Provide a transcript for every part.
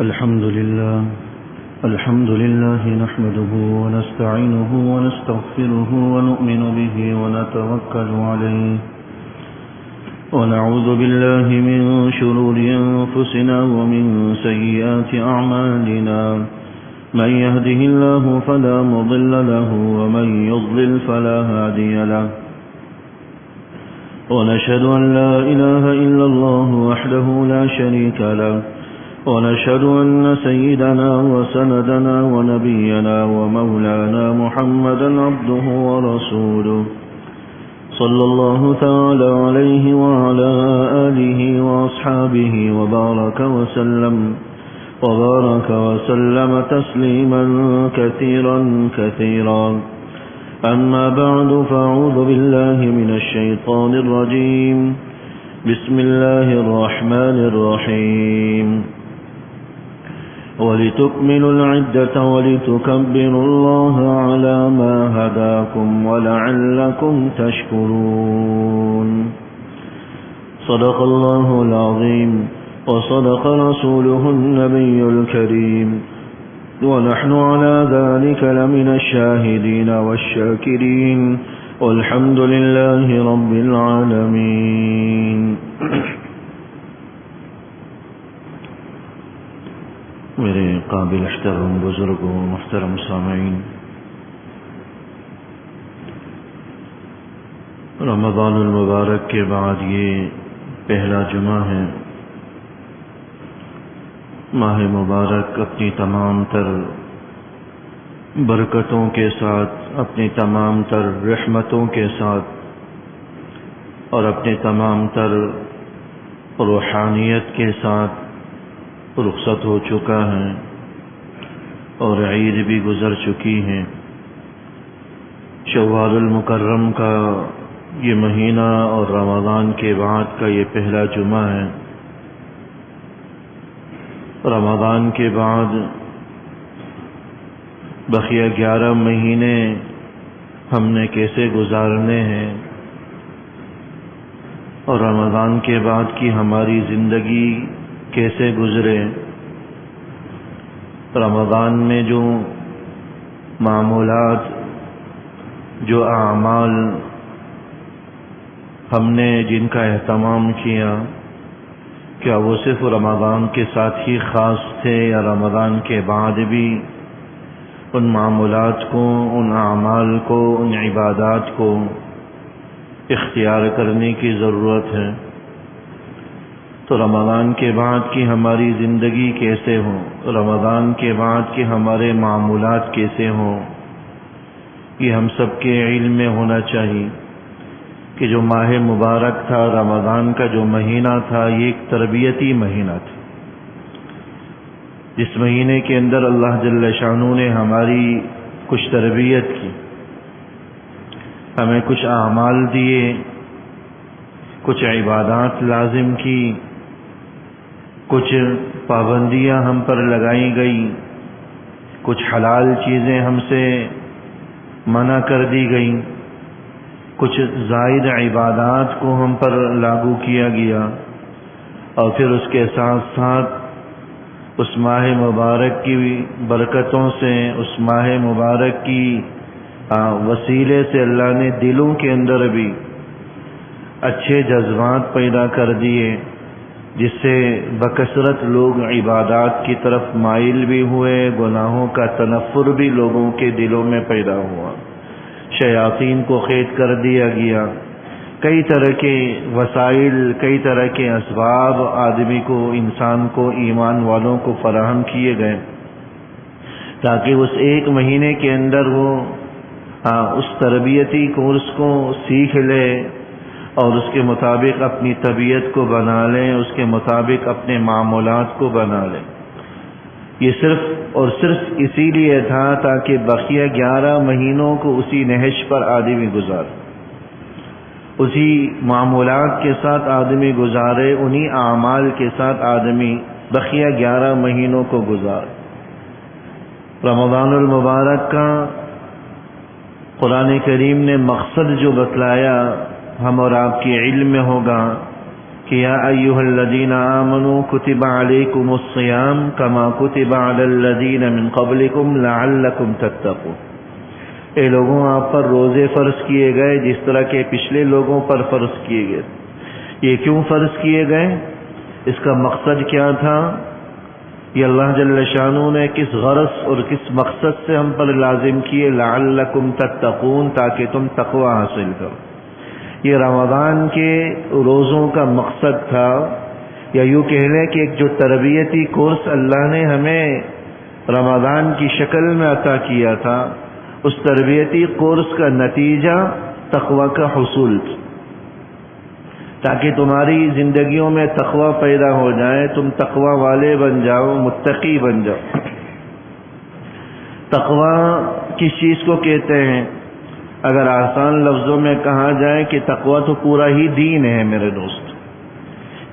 الحمد لله نحمده ونستعينه ونستغفره ونؤمن به ونتوكل عليه ونعوذ بالله من شرور أنفسنا ومن سيئات أعمالنا من يهده الله فلا مضل له ومن يضلل فلا هادي له ونشهد أن لا إله إلا الله وحده لا شريك له ونشهد أن سيدنا وسندنا ونبينا ومولانا محمدا عبده ورسوله صلى الله تعالى عليه وعلى آله وأصحابه وبارك وسلم تسليما كثيرا أما بعد فأعوذ بالله من الشيطان الرجيم بسم الله الرحمن الرحيم ولتكملوا العدة ولتكبروا الله على ما هداكم ولعلكم تشكرون صدق الله العظيم وصدق رسوله النبي الكريم ونحن على ذلك لمن الشاهدين والشاكرين والحمد لله رب العالمين میرے قابل احترام بزرگوں محترم سامعین، رمضان المبارک کے بعد یہ پہلا جمعہ ہے۔ ماہ مبارک اپنی تمام تر برکتوں کے ساتھ، اپنی تمام تر رحمتوں کے ساتھ اور اپنی تمام تر روحانیت کے ساتھ رخصت ہو چکا ہے اور عید بھی گزر چکی ہے۔ شوال المکرم کا یہ مہینہ اور رمضان کے بعد کا یہ پہلا جمعہ ہے۔ رمضان کے بعد بقیہ 11 مہینے ہم نے کیسے گزارنے ہیں اور رمضان کے بعد کی ہماری زندگی کیسے گزرے۔ رمضان میں جو معمولات، جو اعمال ہم نے جن کا اہتمام کیا، کیا وہ صرف رمضان کے ساتھ ہی خاص تھے یا رمضان کے بعد بھی ان معمولات کو، ان اعمال کو، ان عبادات کو اختیار کرنے کی ضرورت ہے؟ تو رمضان کے بعد کی ہماری زندگی کیسے ہو، رمضان کے بعد کے ہمارے معمولات کیسے ہوں، یہ ہم سب کے علم میں ہونا چاہیے کہ جو ماہ مبارک تھا، رمضان کا جو مہینہ تھا، یہ ایک تربیتی مہینہ تھا، جس مہینے کے اندر اللہ جل شانہ نے ہماری کچھ تربیت کی، ہمیں کچھ اعمال دیے، کچھ عبادات لازم کی، کچھ پابندیاں ہم پر لگائی گئی، کچھ حلال چیزیں ہم سے منع کر دی گئیں، کچھ زائد عبادات کو ہم پر لاگو کیا گیا، اور پھر اس کے ساتھ ساتھ اس ماہ مبارک کی برکتوں سے، اس ماہ مبارک کی وسیلے سے اللہ نے دلوں کے اندر بھی اچھے جذبات پیدا کر دیے، جس سے بکثرت لوگ عبادات کی طرف مائل بھی ہوئے، گناہوں کا تنفر بھی لوگوں کے دلوں میں پیدا ہوا، شیاطین کو قید کر دیا گیا، کئی طرح کے وسائل، کئی طرح کے اسباب آدمی کو، انسان کو، ایمان والوں کو فراہم کیے گئے تاکہ اس ایک مہینے کے اندر وہ اس تربیتی کورس کو سیکھ لے اور اس کے مطابق اپنی طبیعت کو بنا لیں، اس کے مطابق اپنے معمولات کو بنا لیں۔ یہ صرف اور صرف اسی لیے تھا تاکہ بقیہ 11 مہینوں کو اسی نہج پر آدمی گزارے، اسی معمولات کے ساتھ آدمی گزارے، انہی اعمال کے ساتھ آدمی بقیہ 11 مہینوں کو گزارے۔ رمضان المبارک کا قرآن کریم نے مقصد جو بتلایا ہم اور آپ کے علم میں ہوگا کہ یا ایھا الذین آمنوا کتب علیکم الصیام کما کتب علی الذین من قبلکم لعلکم تتقون، اے لوگوں آپ پر روزے فرض کیے گئے جس طرح کے پچھلے لوگوں پر فرض کیے گئے۔ یہ کیوں فرض کیے گئے؟ اس کا مقصد کیا تھا؟ یہ اللہ جل شانہ نے کس غرض اور کس مقصد سے ہم پر لازم کیے؟ لعلکم تتقون، تاکہ تم تقوی حاصل کرو۔ یہ رمضان کے روزوں کا مقصد تھا، یا یوں کہہ لیں کہ ایک جو تربیتی کورس اللہ نے ہمیں رمضان کی شکل میں عطا کیا تھا، اس تربیتی کورس کا نتیجہ تقوی کا حصول، تاکہ تمہاری زندگیوں میں تقوی پیدا ہو جائے، تم تقوی والے بن جاؤ، متقی بن جاؤ۔ تقوی کس چیز کو کہتے ہیں؟ اگر آسان لفظوں میں کہا جائے کہ تقوی تو پورا ہی دین ہے میرے دوست۔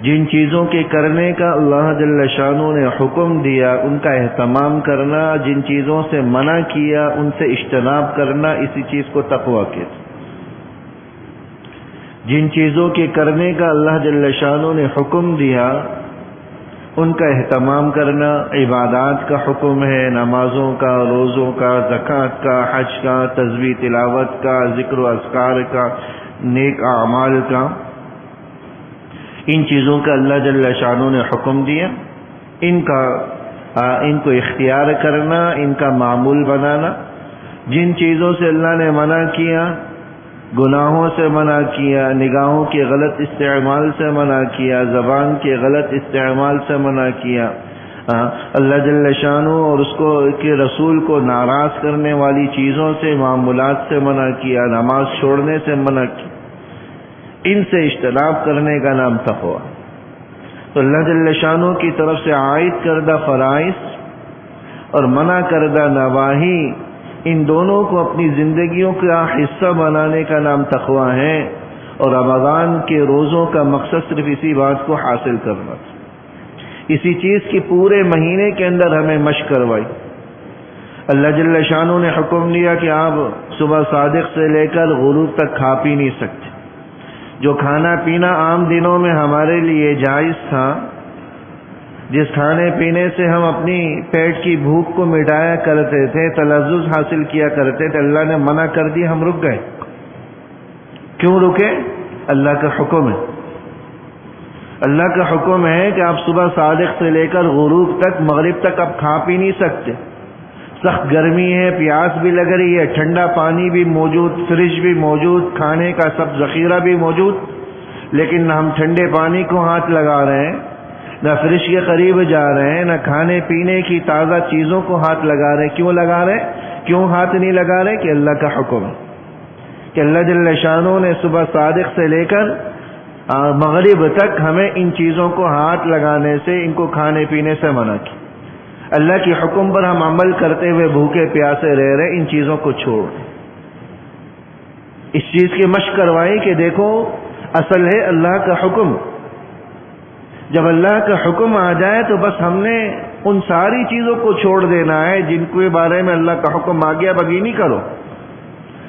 جن چیزوں کے کرنے کا اللہ جل شانہ نے حکم دیا ان کا اہتمام کرنا، جن چیزوں سے منع کیا ان سے اجتناب کرنا، اسی چیز کو تقوی کہتے ہیں۔ جن چیزوں کے کرنے کا اللہ جل شانہ نے حکم دیا ان کا اہتمام کرنا، عبادات کا حکم ہے، نمازوں کا، روزوں کا، زکوٰۃ کا، حج کا، تسبیح تلاوت کا، ذکر و اذکار کا، نیک اعمال کا، ان چیزوں کا اللہ جل شانہ نے حکم دیا، ان کو اختیار کرنا، ان کا معمول بنانا۔ جن چیزوں سے اللہ نے منع کیا، گناہوں سے منع کیا، نگاہوں کے غلط استعمال سے منع کیا، زبان کے غلط استعمال سے منع کیا، اللہ جل شانہ اور اس کو کے رسول کو ناراض کرنے والی چیزوں سے، معمولات سے منع کیا، نماز چھوڑنے سے منع کیا، ان سے اجتناب کرنے کا نام تقوی۔ تو اللہ جل شانہ کی طرف سے عائد کردہ فرائض اور منع کردہ نواہی، ان دونوں کو اپنی زندگیوں کا حصہ بنانے کا نام تقوی ہے، اور رمضان کے روزوں کا مقصد صرف اسی بات کو حاصل کرنا تھا۔ اسی چیز کی پورے مہینے کے اندر ہمیں مشق کروائی۔ اللہ جل شانہ نے حکم دیا کہ آپ صبح صادق سے لے کر غروب تک کھا پی نہیں سکتے۔ جو کھانا پینا عام دنوں میں ہمارے لیے جائز تھا، جس کھانے پینے سے ہم اپنی پیٹ کی بھوک کو مٹایا کرتے تھے، تلذذ حاصل کیا کرتے تھے، اللہ نے منع کر دیا، ہم رک گئے۔ کیوں رکے؟ اللہ کا حکم ہے۔ اللہ کا حکم ہے کہ آپ صبح صادق سے لے کر غروب تک، مغرب تک آپ کھا پی نہیں سکتے۔ سخت گرمی ہے، پیاس بھی لگ رہی ہے، ٹھنڈا پانی بھی موجود، فریج بھی موجود، کھانے کا سب ذخیرہ بھی موجود، لیکن نہ ہم ٹھنڈے پانی کو ہاتھ لگا رہے ہیں، نہ فریج کے قریب جا رہے ہیں، نہ کھانے پینے کی تازہ چیزوں کو ہاتھ لگا رہے ہیں۔ کیوں لگا رہے ہیں؟ کیوں ہاتھ نہیں لگا رہے؟ کہ اللہ کا حکم ہے کہ اللہ جل شانہ نے صبح صادق سے لے کر مغرب تک ہمیں ان چیزوں کو ہاتھ لگانے سے، ان کو کھانے پینے سے منع کی۔ اللہ کے حکم پر ہم عمل کرتے ہوئے بھوکے پیاسے رہ رہے، ان چیزوں کو چھوڑ۔ اس چیز کی مشق کروائی کہ دیکھو اصل ہے اللہ کا حکم۔ جب اللہ کا حکم آ جائے تو بس ہم نے ان ساری چیزوں کو چھوڑ دینا ہے جن کے بارے میں اللہ کا حکم آ گیا، اب نہیں کرو،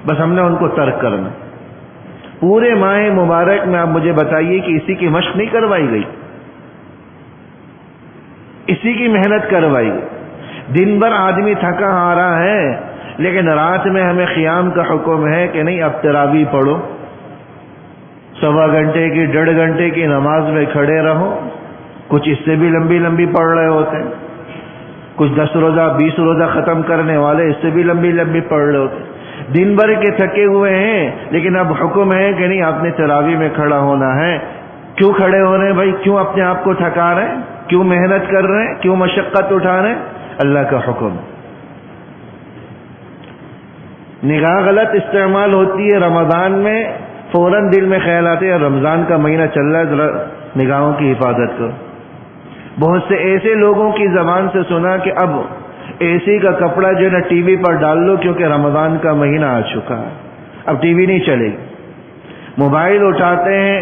بس ہم نے ان کو ترک کرنا۔ پورے ماہ مبارک میں آپ مجھے بتائیے کہ اسی کی مشق نہیں کروائی گئی، اسی کی محنت کروائی گئی۔ دن بھر آدمی تھکا آ رہا ہے، لیکن رات میں ہمیں قیام کا حکم ہے کہ نہیں، اب تراویح پڑھو، 1.25 گھنٹے کی 1.5 گھنٹے کی نماز میں کھڑے رہو۔ کچھ اس سے بھی لمبی لمبی پڑھ رہے ہوتے ہیں، کچھ 10 روزہ 20 روزہ ختم کرنے والے اس سے بھی لمبی لمبی پڑھ رہے ہوتے ہیں۔ دن بھر کے تھکے ہوئے ہیں، لیکن اب حکم ہے کہ نہیں، آپ نے تراویح میں کھڑا ہونا ہے۔ کیوں کھڑے ہو رہے ہیں بھائی؟ کیوں اپنے آپ کو تھکا رہے ہیں؟ کیوں محنت کر رہے ہیں؟ کیوں مشقت اٹھا رہے ہیں؟ اللہ کا حکم۔ نگاہ غلط استعمال ہوتی ہے رمضان میں، فوراً دل میں خیال آتے ہیں رمضان کا مہینہ چل رہا ہے، ذرا نگاہوں کی حفاظت کرو۔ بہت سے ایسے لوگوں کی زبان سے سنا کہ اب اے سی کا کپڑا جو ہے نا ٹی وی پر ڈال لو، کیونکہ رمضان کا مہینہ آ چکا ہے، اب ٹی وی نہیں چلے گی۔ موبائل اٹھاتے ہیں،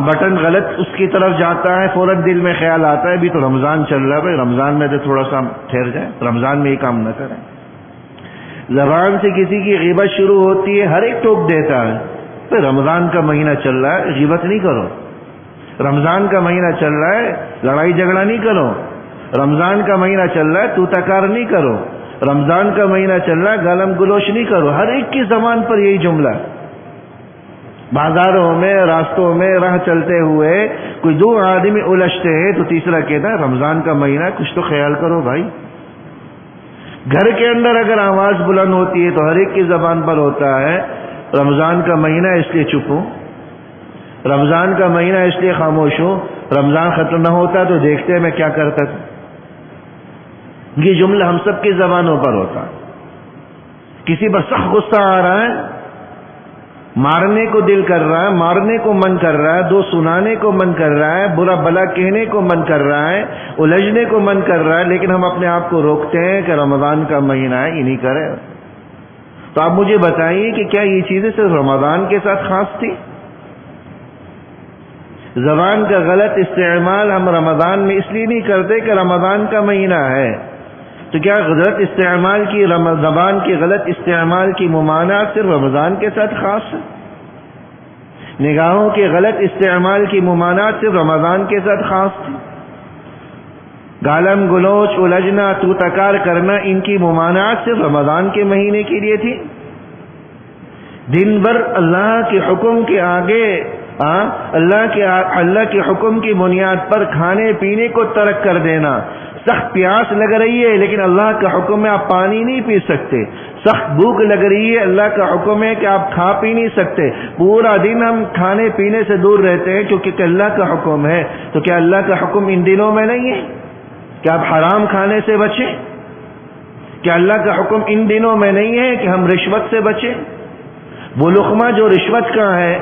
بٹن غلط اس کی طرف جاتا ہے، فوراً دل میں خیال آتا ہے بھی تو رمضان چل رہا ہے، بھائی رمضان میں تو تھوڑا سا ٹھہر جائیں، رمضان میں یہ کام نہ کریں۔ زبان سے کسی کی غیبت شروع ہوتی ہے، ہر ایک ٹوک دیتا ہے، بھائی رمضان کا مہینہ چل رہا ہے، غیبت نہیں کرو۔ رمضان کا مہینہ چل رہا ہے، لڑائی جھگڑا نہیں کرو. رمضان کا مہینہ چل رہا ہے، تو تکار نہیں کرو. رمضان کا مہینہ چل رہا ہے، گالم گلوچ نہیں کرو. ہر ایک کی زبان پر یہی جملہ. بازاروں میں، راستوں میں راہ چلتے ہوئے کوئی دو آدمی الجھتے ہیں تو تیسرا کہتا ہے رمضان کا مہینہ، کچھ تو خیال کرو بھائی. گھر کے اندر اگر آواز بلند ہوتی ہے تو ہر ایک کی زبان پر ہوتا ہے رمضان کا مہینہ اس لیے چپ ہوں، رمضان کا مہینہ اس لیے خاموش ہوں، رمضان ختم نہ ہوتا تو دیکھتے ہیں میں کیا کرتا تھا. یہ جملہ ہم سب کی زبانوں پر ہوتا ہے. کسی پر سخت غصہ آ رہا ہے، مارنے کو دل کر رہا ہے، مارنے کو من کر رہا ہے، دو سنانے کو من کر رہا ہے، برا بلا کہنے کو من کر رہا ہے، الجھنے کو من کر رہا ہے، لیکن ہم اپنے آپ کو روکتے ہیں کہ رمضان کا مہینہ ہے یہ نہیں کرے. تو آپ مجھے بتائیے کہ کیا یہ چیزیں صرف رمضان کے ساتھ خاص تھی؟ زبان کا غلط استعمال ہم رمضان میں اس لیے نہیں کرتے کہ رمضان کا مہینہ ہے. تو کیا غلط استعمال کی زبان کے غلط استعمال کی ممانعت صرف رمضان کے ساتھ خاص ہے؟ نگاہوں کے غلط استعمال کی ممانعت صرف رمضان کے ساتھ خاص تھی؟ گالم گلوچ، الجھنا، تو تکار کرنا، ان کی ممانعت صرف رمضان کے مہینے کے لیے تھی؟ دن بھر اللہ کے حکم کے آگے اللہ کے حکم کی بنیاد پر کھانے پینے کو ترک کر دینا. سخت پیاس لگ رہی ہے لیکن اللہ کا حکم ہے آپ پانی نہیں پی سکتے. سخت بھوک لگ رہی ہے، اللہ کا حکم ہے کہ آپ کھا پی نہیں سکتے. پورا دن ہم کھانے پینے سے دور رہتے ہیں کیونکہ اللہ کا حکم ہے. تو کیا اللہ کا حکم ان دنوں میں نہیں ہے کہ آپ حرام کھانے سے بچیں؟ کیا اللہ کا حکم ان دنوں میں نہیں ہے کہ ہم رشوت سے بچیں؟ وہ لقمہ جو رشوت کا ہے،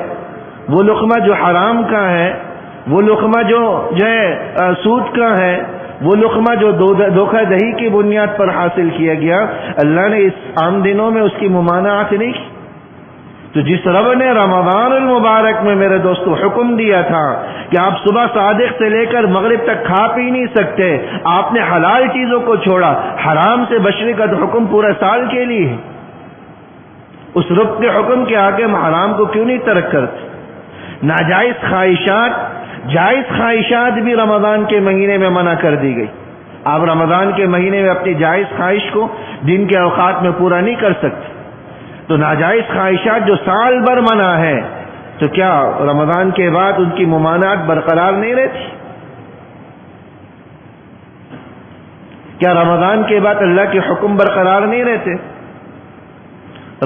وہ لقمہ جو حرام کا ہے، وہ لقمہ جو ہے سود کا ہے، وہ لقمہ جو دھوکہ دہی کی بنیاد پر حاصل کیا گیا، اللہ نے اس عام دنوں میں اس کی ممانعت نہیں کی. تو جس رب نے رمضان المبارک میں میرے دوستو حکم دیا تھا کہ آپ صبح صادق سے لے کر مغرب تک کھا پی نہیں سکتے، آپ نے حلال چیزوں کو چھوڑا، حرام سے بچنے کا تو حکم پورے سال کے لیے ہے. اس رب کے حکم کے آگے ہم حرام کو کیوں نہیں ترک کرتے؟ ناجائز خواہشات، جائز خواہشات بھی رمضان کے مہینے میں منع کر دی گئی. آپ رمضان کے مہینے میں اپنی جائز خواہش کو دن کے اوقات میں پورا نہیں کر سکتے. تو ناجائز خواہشات جو سال بھر منع ہے، تو کیا رمضان کے بعد ان کی ممانعت برقرار نہیں رہتی؟ کیا رمضان کے بعد اللہ کے حکم برقرار نہیں رہتے؟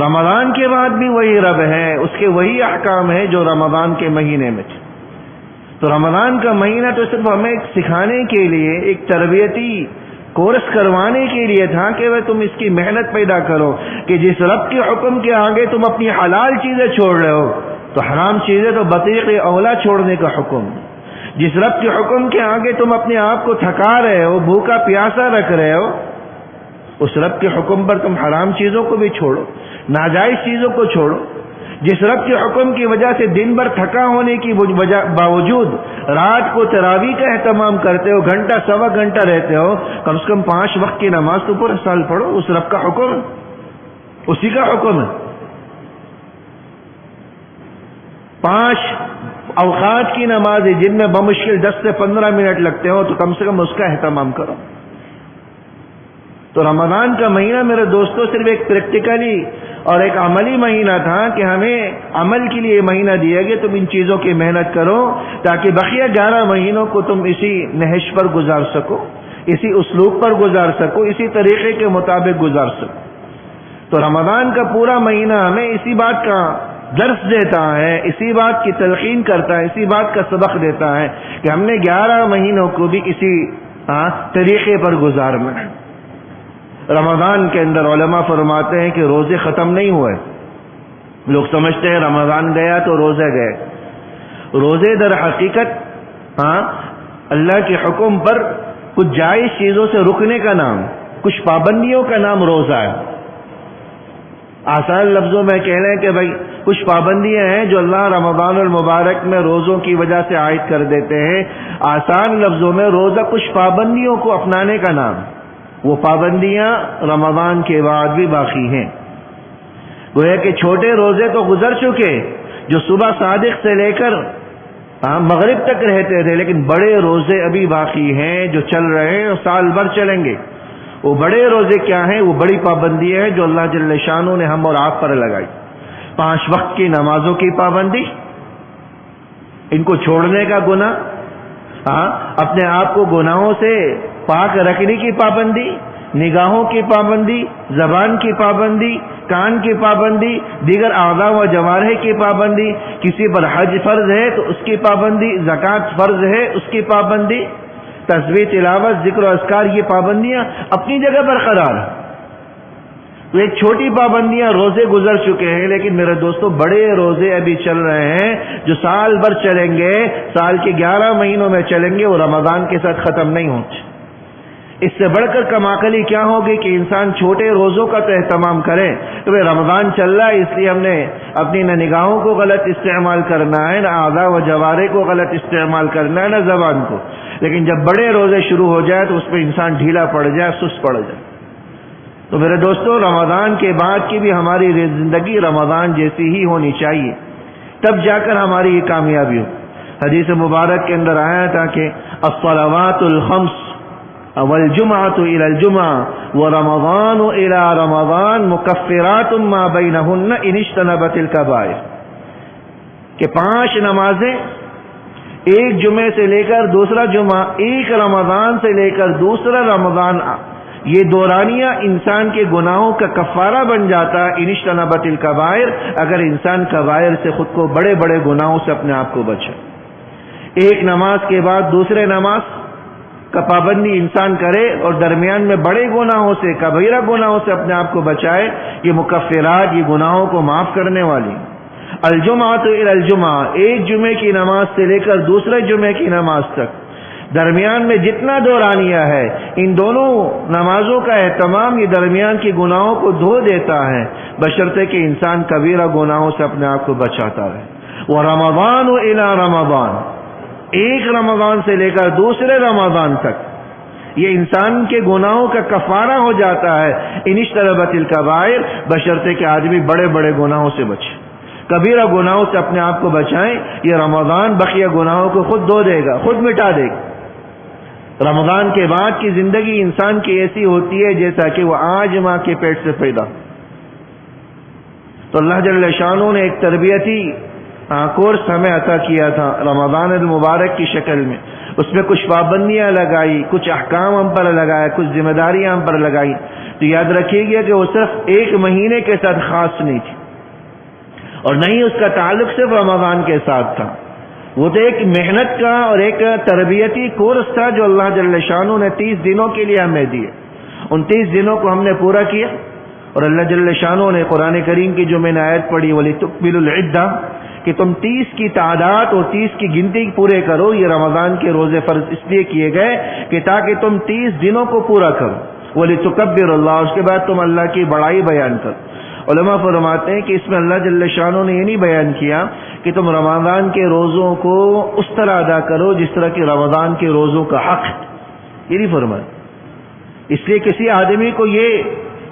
رمضان کے بعد بھی وہی رب ہے، اس کے وہی احکام ہیں جو رمضان کے مہینے میں تھے. تو رمضان کا مہینہ تو صرف ہمیں سکھانے کے لیے، ایک تربیتی کورس کروانے کے لیے تھا کہ وہ تم اس کی محنت پیدا کرو کہ جس رب کے حکم کے آگے تم اپنی حلال چیزیں چھوڑ رہے ہو تو حرام چیزیں تو بطیق اولا چھوڑنے کا حکم. جس رب کے حکم کے آگے تم اپنے آپ کو تھکا رہے ہو، بھوکا پیاسا رکھ رہے ہو، اس رب کے حکم پر تم حرام چیزوں کو بھی چھوڑو، ناجائز چیزوں کو چھوڑو. جس رب کے حکم کی وجہ سے دن بھر تھکا ہونے کی باوجود رات کو تراویح کا اہتمام کرتے ہو، گھنٹہ سوا گھنٹہ رہتے ہو، کم سے کم 5 وقت کی نماز تو پورا سال پڑھو. اس رب کا حکم ہے، اسی کا حکم ہے. 5 اوقات کی نماز ہے جن میں بمشکل 10 سے 15 منٹ لگتے ہو، تو کم سے کم اس کا اہتمام کرو. تو رمضان کا مہینہ میرے دوستوں صرف ایک پریکٹیکلی اور ایک عملی مہینہ تھا کہ ہمیں عمل کے لیے مہینہ دیا گیا، تم ان چیزوں کی محنت کرو تاکہ بقیہ 11 مہینوں کو تم اسی نہج پر گزار سکو، اسی اسلوب پر گزار سکو، اسی طریقے کے مطابق گزار سکو. تو رمضان کا پورا مہینہ ہمیں اسی بات کا درس دیتا ہے، اسی بات کی تلقین کرتا ہے، اسی بات کا سبق دیتا ہے کہ ہم نے 11 مہینوں کو بھی اسی طریقے پر گزارنا ہے. رمضان کے اندر علماء فرماتے ہیں کہ روزے ختم نہیں ہوئے. لوگ سمجھتے ہیں رمضان گیا تو روزے گئے. روزے در حقیقت اللہ کے حکم پر کچھ جائز چیزوں سے رکنے کا نام، کچھ پابندیوں کا نام روزہ ہے. آسان لفظوں میں کہہ لیں کہ بھائی کچھ پابندیاں ہیں جو اللہ رمضان المبارک میں روزوں کی وجہ سے عائد کر دیتے ہیں. آسان لفظوں میں روزہ کچھ پابندیوں کو اپنانے کا نام. وہ پابندیاں رمضان کے بعد بھی باقی ہیں. گویا کہ چھوٹے روزے تو گزر چکے جو صبح صادق سے لے کر مغرب تک رہتے تھے، لیکن بڑے روزے ابھی باقی ہیں جو چل رہے ہیں اور سال بھر چلیں گے۔ وہ بڑے روزے کیا ہیں؟ وہ بڑی پابندی ہے جو اللہ جل شانہ نے ہم اور آپ پر لگائی۔ 5 وقت کی نمازوں کی پابندی، ان کو چھوڑنے کا گناہ، اپنے آپ کو گناہوں سے پاک رکھنے کی پابندی، نگاہوں کی پابندی، زبان کی پابندی، کان کی پابندی، دیگر اعضاء و جوارح کی پابندی، کسی پر حج فرض ہے تو اس کی پابندی، زکوٰۃ فرض ہے اس کی پابندی، تسبیح، تلاوت، ذکر و اذکار، یہ پابندیاں اپنی جگہ برقرار ہیں۔ تو ایک چھوٹی پابندیاں روزے گزر چکے ہیں، لیکن میرے دوستو بڑے روزے ابھی چل رہے ہیں جو سال بھر چلیں گے، سال کے 11 مہینوں میں چلیں گے، وہ رمضان کے ساتھ ختم نہیں ہوتے۔ اس سے بڑھ کر کماکلی کیا ہوگی کہ انسان چھوٹے روزوں کا تو اہتمام کرے کہ بھئی رمضان چل رہا ہے، اس لیے ہم نے اپنی نہ نگاہوں کو غلط استعمال کرنا ہے، نہ اعضاء و جوارح کو غلط استعمال کرنا ہے، نہ زبان کو۔ لیکن جب بڑے روزے شروع ہو جائے تو اس پہ انسان ڈھیلا پڑ جائے، سست پڑ جائے۔ تو میرے دوستو رمضان کے بعد کی بھی ہماری زندگی رمضان جیسی ہی ہونی چاہیے، تب جا کر ہماری یہ کامیابی ہو۔ حدیث مبارک کے اندر آیا تھا کہ الصلوات الخمس والجمعة إلى الجمعة ورمضان إلى رمضان مكفرات ما بينهن إن اجتنبت الكبائر، کہ 5 نمازیں ایک جمعے سے لے کر دوسرا جمعہ، ایک رمضان سے لے کر دوسرا رمضان، یہ دورانیہ انسان کے گناہوں کا کفارہ بن جاتا ہے۔ ان اجتنبت الکبائر، اگر انسان کبائر سے خود کو، بڑے بڑے گناہوں سے اپنے آپ کو بچے۔ ایک نماز کے بعد دوسرے نماز کا پابندی انسان کرے اور درمیان میں بڑے گناہوں سے، کبیرہ گناہوں سے اپنے آپ کو بچائے، یہ مکفرات، یہ گناہوں کو معاف کرنے والی۔ الجمعۃ الی الجمعہ، ایک جمعے کی نماز سے لے کر دوسرے جمعے کی نماز تک، درمیان میں جتنا دورانیہ ہے، ان دونوں نمازوں کا اہتمام یہ درمیان کی گناہوں کو دھو دیتا ہے، بشرطے کہ انسان کبیرہ گناہوں سے اپنے آپ کو بچاتا رہے۔ وَرَمَضَانُ إِلَى رَمَضَانَ، ایک رمضان سے لے کر دوسرے رمضان تک یہ انسان کے گناہوں کا کفارہ ہو جاتا ہے۔ ان اجتنبت الکبائر، بشرطے کہ آدمی بڑے بڑے گناہوں سے بچے، کبیرہ گناہوں سے اپنے آپ کو بچائیں۔ یہ رمضان بقیہ گناہوں کو خود دھو دے گا، خود مٹا دے گا۔ رمضان کے بعد کی زندگی انسان کی ایسی ہوتی ہے جیسا کہ وہ آج ماں کے پیٹ سے پیدا۔ تو اللہ جل شانہ نے ایک تربیتی کورس ہمیں عطا کیا تھا رمضان المبارک کی شکل میں، اس میں کچھ پابندیاں لگائی، کچھ احکام ہم پر لگائے، کچھ ذمہ داریاں ہم پر لگائی۔ تو یاد رکھیے گا کہ وہ صرف ایک مہینے کے ساتھ خاص نہیں تھی، اور نہ ہی اس کا تعلق صرف رمضان کے ساتھ تھا، وہ تو ایک محنت کا اور ایک تربیتی کورس تھا جو اللہ جل شانہ نے 30 دنوں کے لیے ہمیں دیے۔ ان 30 دنوں کو ہم نے پورا کیا، اور اللہ جل شانہ نے قرآن کریم کی جو میں نے آیت پڑھی وَلِتُكْمِلُوا الْعِدَّةَ، کہ تم 30 کی تعداد اور 30 کی گنتی پورے کرو۔ یہ رمضان کے روزے فرض اس لیے کیے گئے کہ تاکہ تم 30 دنوں کو پورا کرو۔ وَلِتُكَبِّرُوا اللَّهَ، اس کے بعد تم اللہ کی بڑائی بیان کرو۔ علماء فرماتے ہیں کہ اس میں اللہ جل شانہ نے یہ نہیں بیان کیا کہ تم رمضان کے روزوں کو اس طرح ادا کرو جس طرح کہ رمضان کے روزوں کا حق ہے، یہ نہیں فرمایا۔ اس لیے کسی آدمی کو یہ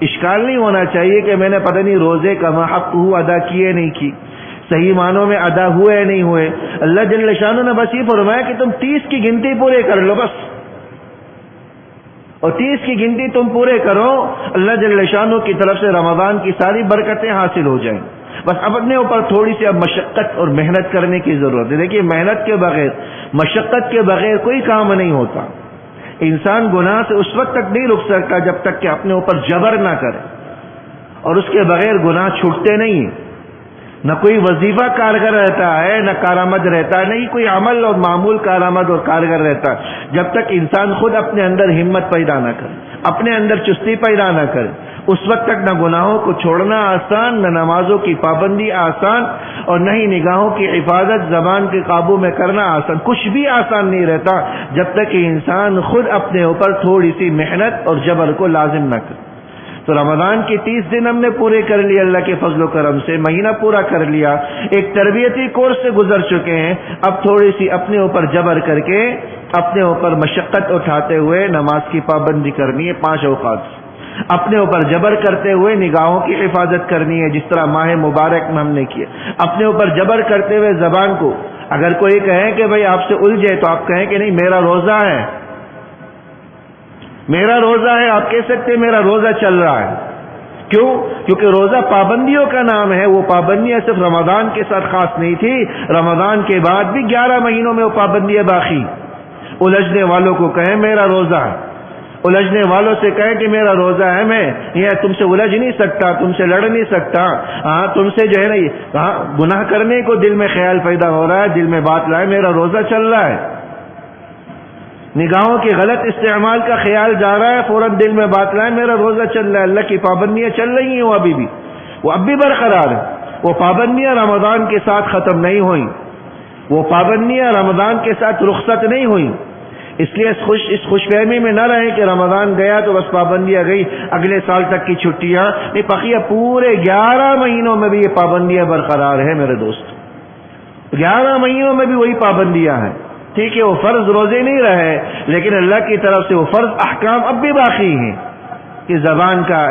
اشکال نہیں ہونا چاہیے کہ میں نے پتہ نہیں روزے کا حق ادا کیے نہیں کی، صحیح معنوں میں ادا ہوئے نہیں ہوئے۔ اللہ جل شانہ نے بس یہ فرمایا کہ تم 30 کی گنتی پورے کر لو بس، اور 30 کی گنتی تم پورے کرو، اللہ جل شانہ کی طرف سے رمضان کی ساری برکتیں حاصل ہو جائیں۔ بس اب اپنے اوپر تھوڑی سی اب مشقت اور محنت کرنے کی ضرورت ہے۔ دیکھیے محنت کے بغیر، مشقت کے بغیر کوئی کام نہیں ہوتا۔ انسان گناہ سے اس وقت تک نہیں رک سکتا جب تک کہ اپنے اوپر جبر نہ کرے، اور اس کے بغیر گناہ چھوٹتے نہیں ہیں۔ نہ کوئی وظیفہ کارگر رہتا ہے، نہ کارآمد رہتا ہے، نہیں کوئی عمل اور معمول کارآمد اور کارگر رہتا ہے جب تک انسان خود اپنے اندر ہمت پیدا نہ کرے، اپنے اندر چستی پیدا نہ کرے۔ اس وقت تک نہ گناہوں کو چھوڑنا آسان، نہ نمازوں کی پابندی آسان، اور نہ ہی نگاہوں کی حفاظت، زبان کے قابو میں کرنا آسان، کچھ بھی آسان نہیں رہتا جب تک کہ انسان خود اپنے اوپر تھوڑی سی محنت اور جبر کو لازم نہ کرے۔ تو رمضان کی 30 دن ہم نے پورے کر لیے اللہ کے فضل و کرم سے، مہینہ پورا کر لیا، ایک تربیتی کورس سے گزر چکے ہیں۔ اب تھوڑی سی اپنے اوپر جبر کر کے، اپنے اوپر مشقت اٹھاتے ہوئے نماز کی پابندی کرنی ہے 5 اوقات، اپنے اوپر جبر کرتے ہوئے نگاہوں کی حفاظت کرنی ہے جس طرح ماہ مبارک میں ہم نے کیا، اپنے اوپر جبر کرتے ہوئے زبان کو اگر کوئی کہے کہ بھائی آپ سے الجھے تو آپ کہیں کہ نہیں میرا روزہ ہے، میرا روزہ ہے، آپ کہہ سکتے ہیں میرا روزہ چل رہا ہے. کیوں؟ کیونکہ روزہ پابندیوں کا نام ہے. وہ پابندیاں صرف رمضان کے ساتھ خاص نہیں تھی، رمضان کے بعد بھی 11 مہینوں میں وہ پابندیاں باقی. الجھنے والوں کو کہیں میرا روزہ ہے، الجھنے والوں سے کہیں کہ میرا روزہ ہے، میں یہ تم سے الجھ نہیں سکتا، تم سے لڑ نہیں سکتا، ہاں تم سے جو ہے نا گناہ کرنے کو دل میں خیال پیدا ہو رہا ہے، دل میں بات لائے میرا روزہ چل رہا ہے. نگاہوں کے غلط استعمال کا خیال جا رہا ہے، فوراً دل میں بات لائے میرا روزہ چل رہا ہے. اللہ کی پابندیاں چل رہی ہیں، وہ ابھی بھی، وہ اب بھی برقرار ہیں. وہ پابندیاں رمضان کے ساتھ ختم نہیں ہوئیں، وہ پابندیاں رمضان کے ساتھ رخصت نہیں ہوئیں. اس لیے اس خوش فہمی میں نہ رہیں کہ رمضان گیا تو بس پابندیاں گئی، اگلے سال تک کی چھٹیاں نہیں. بقیہ پورے 11 مہینوں میں بھی یہ پابندیاں برقرار ہیں میرے دوست. 11 مہینوں میں بھی وہی پابندیاں ہیں. ٹھیک ہے وہ فرض روزے نہیں رہے، لیکن اللہ کی طرف سے وہ فرض احکام اب بھی باقی ہیں کہ زبان کا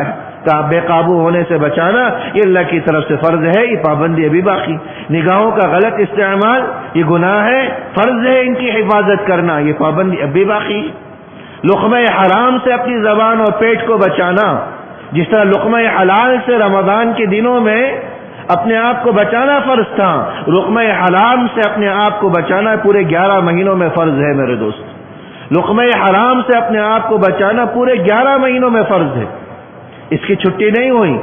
بے قابو ہونے سے بچانا یہ اللہ کی طرف سے فرض ہے، یہ پابندی ابھی باقی. نگاہوں کا غلط استعمال یہ گناہ ہے، فرض ہے ان کی حفاظت کرنا، یہ پابندی ابھی باقی. لقمہ حرام سے اپنی زبان اور پیٹ کو بچانا، جس طرح لقمہ حلال سے رمضان کے دنوں میں اپنے آپ کو بچانا فرض تھا، لقمہ حرام سے اپنے آپ کو بچانا پورے 11 مہینوں میں فرض ہے میرے دوست. لقمہ حرام سے اپنے آپ کو بچانا پورے 11 مہینوں میں فرض ہے. اس کی چھٹی نہیں ہوئی،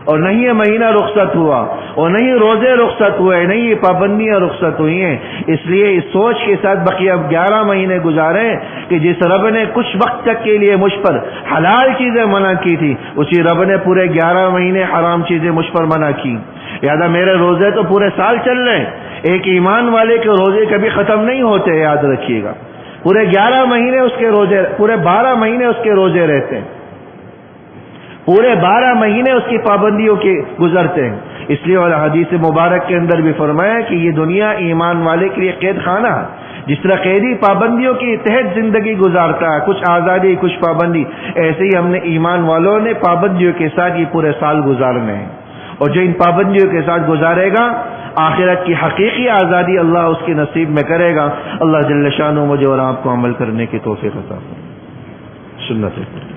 اور نہیں یہ مہینہ رخصت ہوا، اور نہیں روزے رخصت ہوئے، نہیں یہ پابندیاں رخصت ہوئی ہیں. اس لیے اس سوچ کے ساتھ بقیہ اب 11 مہینے گزارے کہ جس رب نے کچھ وقت تک کے لیے مجھ پر حلال چیزیں منع کی تھی، اسی رب نے پورے 11 مہینے حرام چیزیں مجھ پر منع کی. یاد میرے روزے تو پورے سال چل رہے ہیں. ایک ایمان والے کے روزے کبھی ختم نہیں ہوتے، یاد رکھیے گا. پورے 11 مہینے اس کے روزے، پورے 12 مہینے اس کے روزے رہتے ہیں، پورے 12 مہینے اس کی پابندیوں کے گزرتے ہیں. اس لیے اور حدیث مبارک کے اندر بھی فرمایا کہ یہ دنیا ایمان والے کے لیے قید خانہ ہے. جس طرح قیدی پابندیوں کے تحت زندگی گزارتا ہے، کچھ آزادی کچھ پابندی، ایسے ہی ہم نے ایمان والوں نے پابندیوں کے ساتھ یہ پورے سال گزارنے ہیں. اور جو ان پابندیوں کے ساتھ گزارے گا آخرت کی حقیقی آزادی اللہ اس کے نصیب میں کرے گا. اللہ جل شانہ مجھے اور آپ کو عمل کرنے کی توفیق عطا فرمائے. سنت ہے.